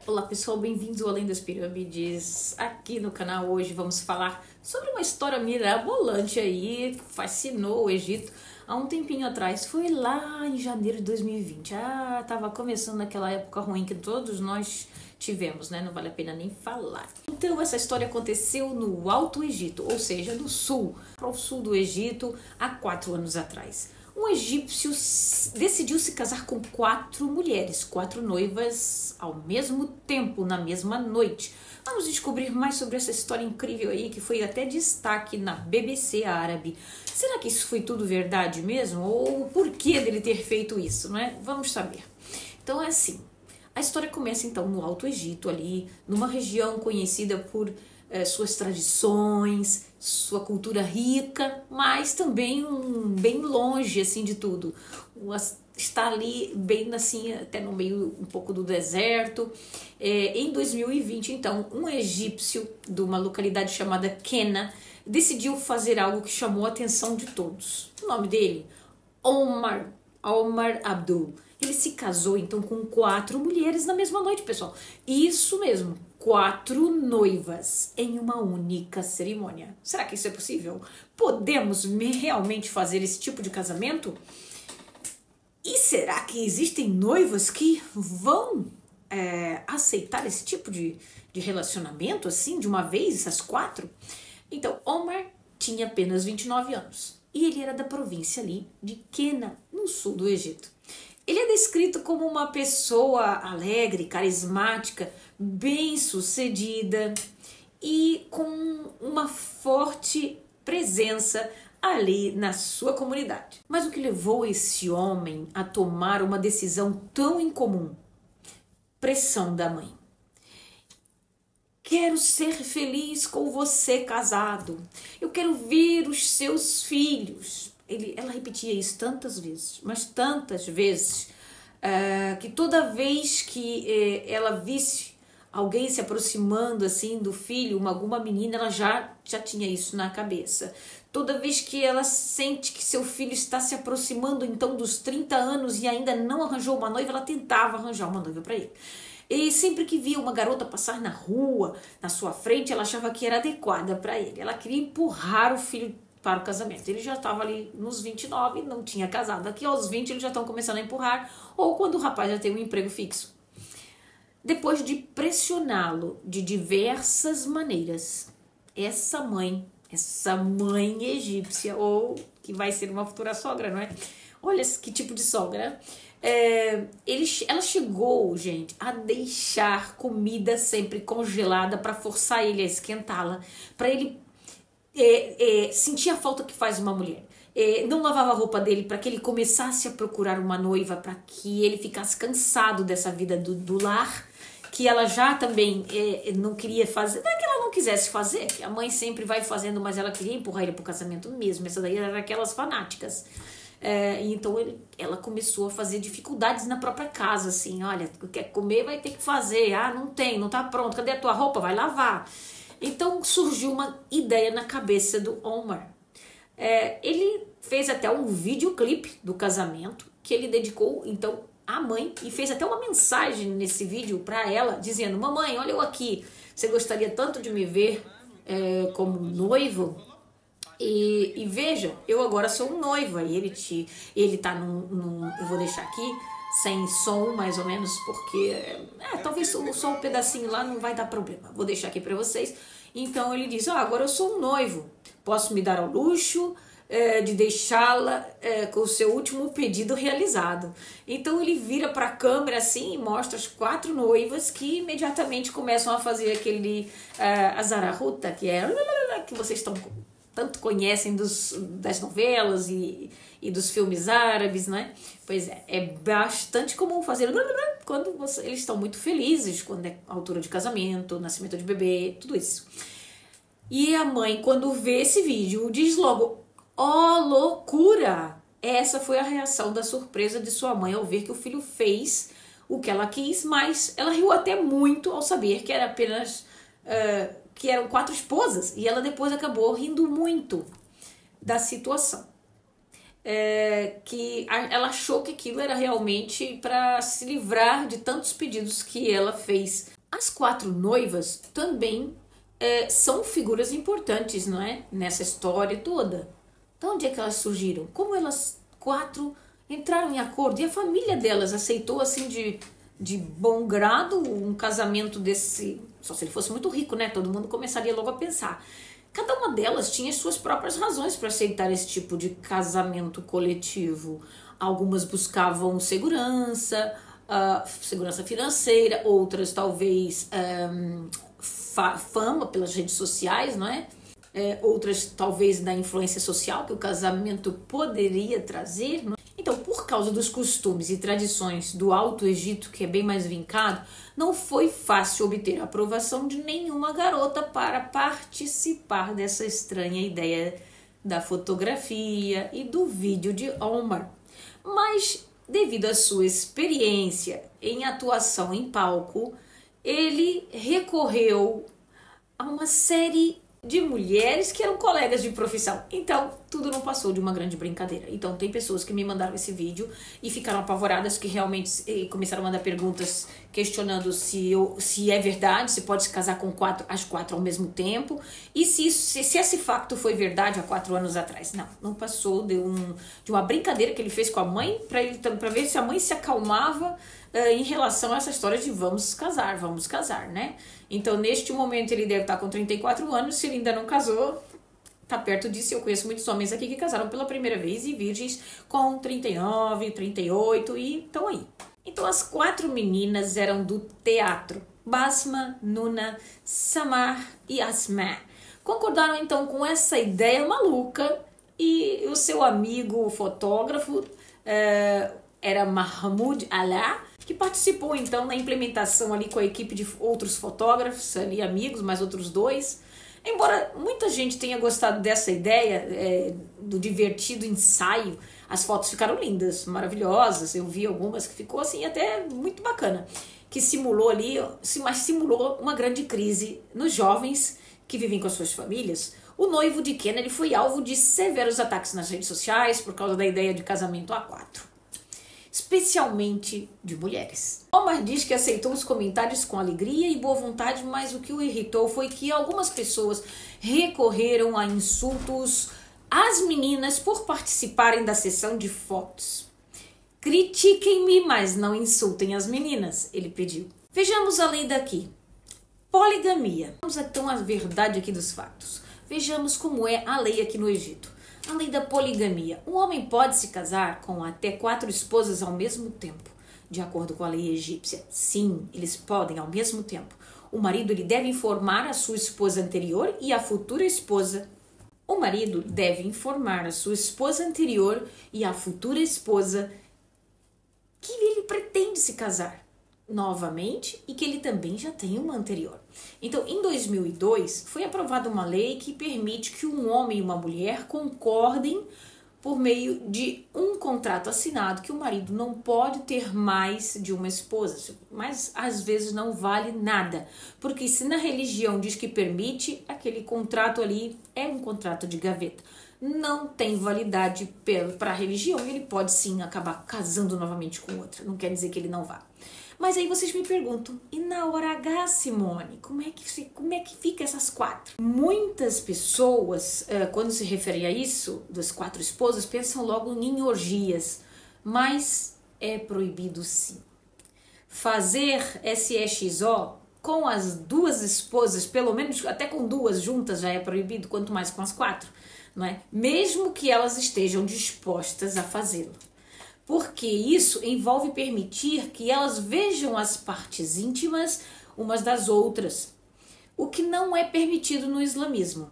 Olá pessoal, bem-vindos ao Além das Pirâmides. Aqui no canal hoje vamos falar sobre uma história mirabolante aí que fascinou o Egito há um tempinho atrás. Foi lá em janeiro de 2020. Tava começando aquela época ruim que todos nós tivemos, né? Não vale a pena nem falar. Então essa história aconteceu no Alto Egito, ou seja, no sul, ao sul do Egito, há 4 anos atrás. Um egípcio decidiu se casar com 4 mulheres, 4 noivas ao mesmo tempo, na mesma noite. Vamos descobrir mais sobre essa história incrível aí, que foi até destaque na BBC árabe. Será que isso foi tudo verdade mesmo? Ou o porquê dele ter feito isso, não é? Vamos saber. Então é assim, a história começa então no Alto Egito, ali, numa região conhecida por suas tradições, sua cultura rica, mas também bem longe assim de tudo. Está ali bem assim, até no meio um pouco do deserto. Em 2020, então, um egípcio de uma localidade chamada Kena decidiu fazer algo que chamou a atenção de todos. O nome dele? Omar Abdul. Ele se casou então com 4 mulheres na mesma noite, pessoal. Isso mesmo, 4 noivas em uma única cerimônia. Será que isso é possível? Podemos realmente fazer esse tipo de casamento? E será que existem noivas que vão aceitar esse tipo de relacionamento assim, de uma vez, essas 4? Então, Omar tinha apenas 29 anos e ele era da província ali de Kena, no sul do Egito. Ele é descrito como uma pessoa alegre, carismática, bem-sucedida e com uma forte presença ali na sua comunidade. Mas o que levou esse homem a tomar uma decisão tão incomum? Pressão da mãe. Quero ser feliz com você casado. Eu quero ver os seus filhos. Ela repetia isso tantas vezes, mas tantas vezes, que toda vez que ela visse alguém se aproximando assim do filho, alguma menina, ela já tinha isso na cabeça. Toda vez que ela sente que seu filho está se aproximando então dos 30 anos e ainda não arranjou uma noiva, ela tentava arranjar uma noiva para ele. E sempre que via uma garota passar na rua, na sua frente, ela achava que era adequada para ele. Ela queria empurrar o filho para o casamento. Ele já estava ali nos 29, não tinha casado. Daqui aos 20 eles já estão começando a empurrar, ou quando o rapaz já tem um emprego fixo. Depois de pressioná-lo de diversas maneiras, essa mãe egípcia, ou que vai ser uma futura sogra, não é? Olha que tipo de sogra. Ela chegou, gente, a deixar comida sempre congelada para forçar ele a esquentá-la, para ele sentir a falta que faz uma mulher. Não lavava a roupa dele para que ele começasse a procurar uma noiva, para que ele ficasse cansado dessa vida do lar, que ela já também não queria fazer. Não é que ela não quisesse fazer, que a mãe sempre vai fazendo, mas ela queria empurrar ele para o casamento mesmo. Essa daí era aquelas fanáticas. Então ela começou a fazer dificuldades na própria casa, assim, olha, quer comer, vai ter que fazer, não tem, não tá pronto, cadê a tua roupa? Vai lavar. Então surgiu uma ideia na cabeça do Omar. Ele fez até um videoclipe do casamento que ele dedicou então à mãe e fez até uma mensagem nesse vídeo para ela dizendo: mamãe, olha eu aqui, você gostaria tanto de me ver como noivo? E veja, eu agora sou um noivo. Aí ele tá eu vou deixar aqui sem som, mais ou menos, porque talvez só um pedacinho lá não vai dar problema. Vou deixar aqui para vocês. Então ele diz: agora eu sou um noivo, posso me dar ao luxo de deixá-la com o seu último pedido realizado. Então ele vira para a câmera assim e mostra as 4 noivas que imediatamente começam a fazer aquele azarahuta, que que vocês tanto conhecem das novelas e dos filmes árabes, né? Pois é bastante comum fazer quando eles estão muito felizes, quando é altura de casamento, nascimento de bebê, tudo isso. E a mãe, quando vê esse vídeo, diz logo: ó, loucura! Essa foi a reação da surpresa de sua mãe ao ver que o filho fez o que ela quis, mas ela riu até muito ao saber que era apenas... que eram 4 esposas, e ela depois acabou rindo muito da situação. Que ela achou que aquilo era realmente para se livrar de tantos pedidos que ela fez As 4 noivas também são figuras importantes, não é? Nessa história toda. De onde é que elas surgiram? Como elas 4 entraram em acordo? E a família delas aceitou assim de bom grado um casamento desse... Só se ele fosse muito rico, né? Todo mundo começaria logo a pensar. Cada uma delas tinha suas próprias razões para aceitar esse tipo de casamento coletivo. Algumas buscavam segurança, segurança financeira, outras talvez fama pelas redes sociais, não é? Outras talvez da influência social que o casamento poderia trazer, não é? Então, por causa dos costumes e tradições do Alto Egito, que é bem mais vincado, não foi fácil obter a aprovação de nenhuma garota para participar dessa estranha ideia da fotografia e do vídeo de Omar. Mas, devido à sua experiência em atuação em palco, ele recorreu a uma série de mulheres que eram colegas de profissão. Então, tudo não passou de uma grande brincadeira. Então, tem pessoas que me mandaram esse vídeo e ficaram apavoradas, que realmente começaram a mandar perguntas questionando se é verdade, se pode se casar com as 4 ao mesmo tempo, e se esse facto foi verdade há 4 anos atrás. Não passou de uma brincadeira que ele fez com a mãe, para ver se a mãe se acalmava em relação a essa história de vamos casar, né? Então, neste momento, ele deve estar com 34 anos, se ele ainda não casou, tá perto disso. Eu conheço muitos homens aqui que casaram pela primeira vez e virgens com 39, 38 e estão aí. Então, as 4 meninas eram do teatro. Basma, Nuna, Samar e Asma. Concordaram, então, com essa ideia maluca e o seu amigo fotógrafo era Mahmoud Alaa, que participou então na implementação ali com a equipe de outros fotógrafos ali, amigos, mais outros 2. Embora muita gente tenha gostado dessa ideia, do divertido ensaio, as fotos ficaram lindas, maravilhosas. Eu vi algumas que ficou assim até muito bacana, que simulou uma grande crise nos jovens que vivem com as suas famílias. O noivo de Kennedy foi alvo de severos ataques nas redes sociais por causa da ideia de casamento a 4. Especialmente de mulheres. Omar diz que aceitou os comentários com alegria e boa vontade, mas o que o irritou foi que algumas pessoas recorreram a insultos às meninas por participarem da sessão de fotos. Critiquem-me, mas não insultem as meninas, ele pediu. Vejamos a lei daqui. Poligamia. Vamos então à verdade aqui dos fatos. Vejamos como é a lei aqui no Egito. A lei da poligamia. Um homem pode se casar com até 4 esposas ao mesmo tempo, de acordo com a lei egípcia. Sim, eles podem ao mesmo tempo. O marido deve informar a sua esposa anterior e a futura esposa. O marido deve informar a sua esposa anterior e a futura esposa que ele pretende se casar novamente e que ele também já tem uma anterior. Então, em 2002, foi aprovada uma lei que permite que um homem e uma mulher concordem por meio de um contrato assinado que o marido não pode ter mais de uma esposa, mas às vezes não vale nada, porque se na religião diz que permite, aquele contrato ali é um contrato de gaveta. Não tem validade para a religião e ele pode sim acabar casando novamente com outra, não quer dizer que ele não vá. Mas aí vocês me perguntam, e na hora H, Simone, como é que fica essas 4? Muitas pessoas, quando se referem a isso, das 4 esposas, pensam logo em orgias, mas é proibido sim. Fazer SEXO com as 2 esposas, pelo menos até com 2 juntas já é proibido, quanto mais com as 4, não é? Mesmo que elas estejam dispostas a fazê-lo. Porque isso envolve permitir que elas vejam as partes íntimas umas das outras, o que não é permitido no islamismo.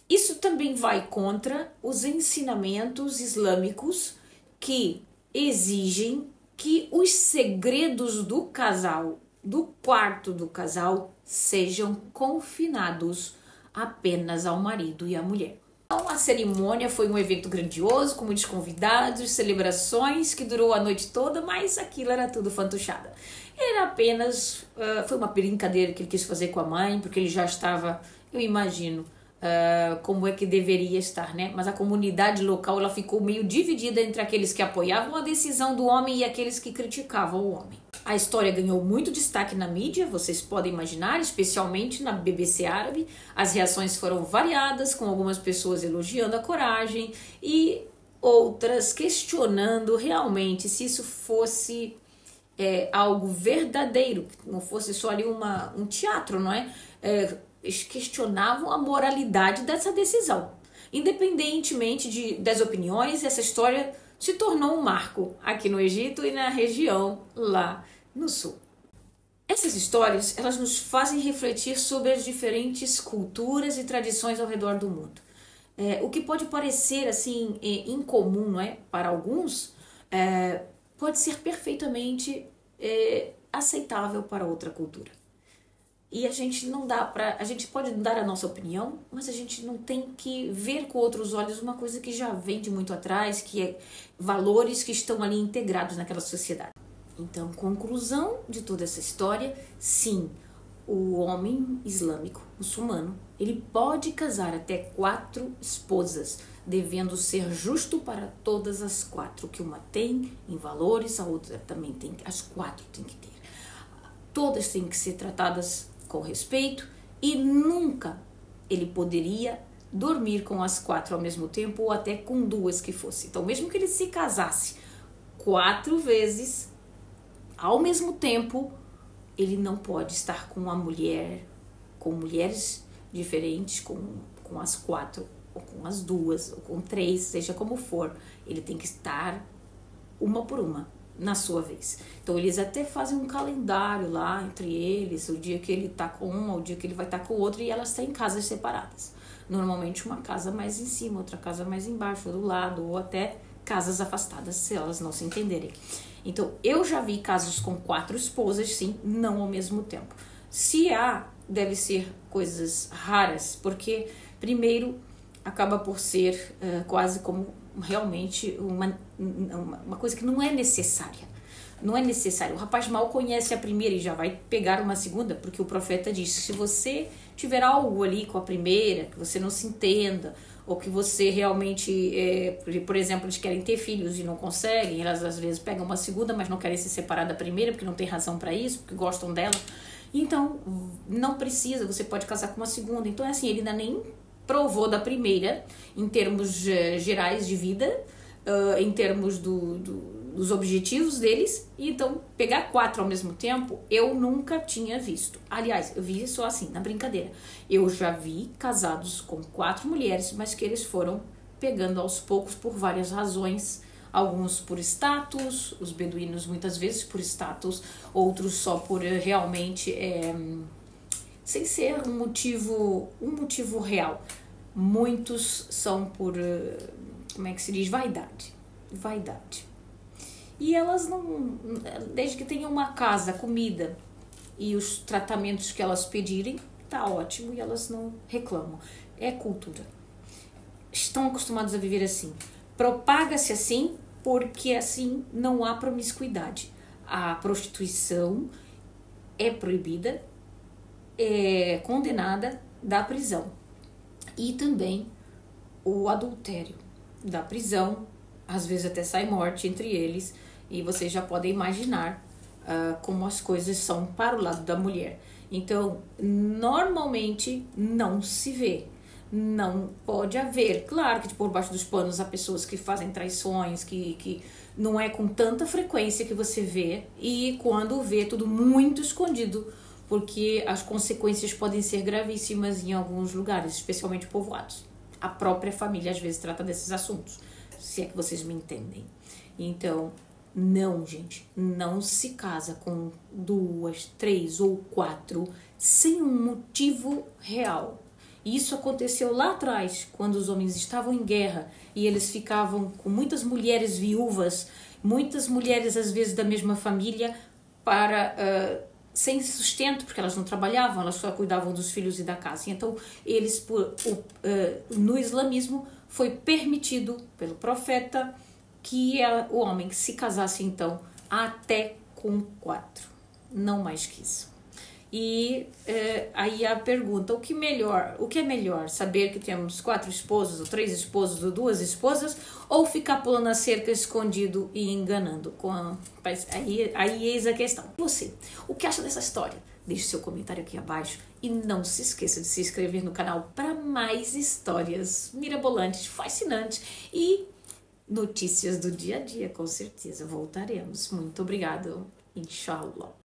Isso também vai contra os ensinamentos islâmicos que exigem que os segredos do casal, do quarto do casal, sejam confinados apenas ao marido e à mulher. Então, a cerimônia foi um evento grandioso, com muitos convidados, celebrações que durou a noite toda, mas aquilo era tudo fantochada. Era apenas, foi uma brincadeira que ele quis fazer com a mãe, porque ele já estava, eu imagino, como é que deveria estar, né? Mas a comunidade local, ela ficou meio dividida entre aqueles que apoiavam a decisão do homem e aqueles que criticavam o homem. A história ganhou muito destaque na mídia, vocês podem imaginar, especialmente na BBC árabe. As reações foram variadas, com algumas pessoas elogiando a coragem e outras questionando realmente se isso fosse algo verdadeiro, que não fosse só ali um teatro, não é? Eles questionavam a moralidade dessa decisão. Independentemente das opiniões, essa história se tornou um marco aqui no Egito e na região lá no sul. Essas histórias, elas nos fazem refletir sobre as diferentes culturas e tradições ao redor do mundo. O que pode parecer assim incomum, não é? Para alguns, pode ser perfeitamente aceitável para outra cultura. E a gente pode dar a nossa opinião, mas a gente não tem que ver com outros olhos uma coisa que já vem de muito atrás, que é valores que estão ali integrados naquela sociedade. Então, conclusão de toda essa história, sim, o homem islâmico, muçulmano, ele pode casar até 4 esposas, devendo ser justo para todas as 4, que uma tem em valores, a outra também tem, as 4 tem que ter. Todas têm que ser tratadas com respeito e nunca ele poderia dormir com as 4 ao mesmo tempo ou até com 2 que fosse. Então, mesmo que ele se casasse 4 vezes ao mesmo tempo, ele não pode estar com uma mulher, com mulheres diferentes, com as 4, ou com as 2, ou com 3, seja como for. Ele tem que estar uma por uma na sua vez. Então eles até fazem um calendário lá entre eles, o dia que ele tá com uma, o dia que ele vai estar com outra, e elas têm casas separadas. Normalmente uma casa mais em cima, outra casa mais embaixo, ou do lado, ou até casas afastadas, se elas não se entenderem. Então eu já vi casos com 4 esposas, sim, não ao mesmo tempo. Se há, deve ser coisas raras, porque primeiro acaba por ser quase como realmente uma coisa que não é necessária. Não é necessário. O rapaz mal conhece a primeira e já vai pegar uma segunda, porque o profeta diz: se você tiver algo ali com a primeira, que você não se entenda, ou que você realmente, por exemplo, eles querem ter filhos e não conseguem, elas às vezes pegam uma segunda, mas não querem se separar da primeira, porque não tem razão para isso, porque gostam dela. Então, não precisa, você pode casar com uma segunda. Então, é assim, ele ainda nem provou da primeira, em termos gerais de vida, em termos dos objetivos deles. E então, pegar 4 ao mesmo tempo, eu nunca tinha visto. Aliás, eu vi só assim, na brincadeira. Eu já vi casados com 4 mulheres, mas que eles foram pegando aos poucos por várias razões. Alguns por status, os beduínos muitas vezes por status, outros só por realmente, sem ser um motivo real. Muitos são por, como é que se diz? Vaidade. E elas não, desde que tenham uma casa, comida e os tratamentos que elas pedirem, tá ótimo, e elas não reclamam. É cultura. Estão acostumados a viver assim. Propaga-se assim porque assim não há promiscuidade. A prostituição é proibida, é condenada, da prisão. E também o adultério, da prisão, às vezes até sai morte entre eles, e vocês já podem imaginar como as coisas são para o lado da mulher. Então, normalmente não se vê. Não pode haver. Claro que por baixo dos panos há pessoas que fazem traições, que não é com tanta frequência que você vê, e quando vê, tudo muito escondido, porque as consequências podem ser gravíssimas em alguns lugares, especialmente povoados. A própria família às vezes trata desses assuntos, se é que vocês me entendem. Então, não, gente, não se casa com 2, 3 ou 4 sem um motivo real. Isso aconteceu lá atrás, quando os homens estavam em guerra e eles ficavam com muitas mulheres viúvas, muitas mulheres às vezes da mesma família, sem sustento, porque elas não trabalhavam, elas só cuidavam dos filhos e da casa. Então, eles, no islamismo, foi permitido pelo profeta que o homem se casasse, então, até com 4, não mais que isso. E aí a pergunta, o que é melhor? Saber que temos 4 esposos, ou 3 esposos, ou 2 esposas, ou ficar pulando a cerca escondido e enganando? Aí eis a questão. Você, o que acha dessa história? Deixe seu comentário aqui abaixo e não se esqueça de se inscrever no canal para mais histórias mirabolantes, fascinantes e notícias do dia a dia, com certeza voltaremos. Muito obrigado, inshallah.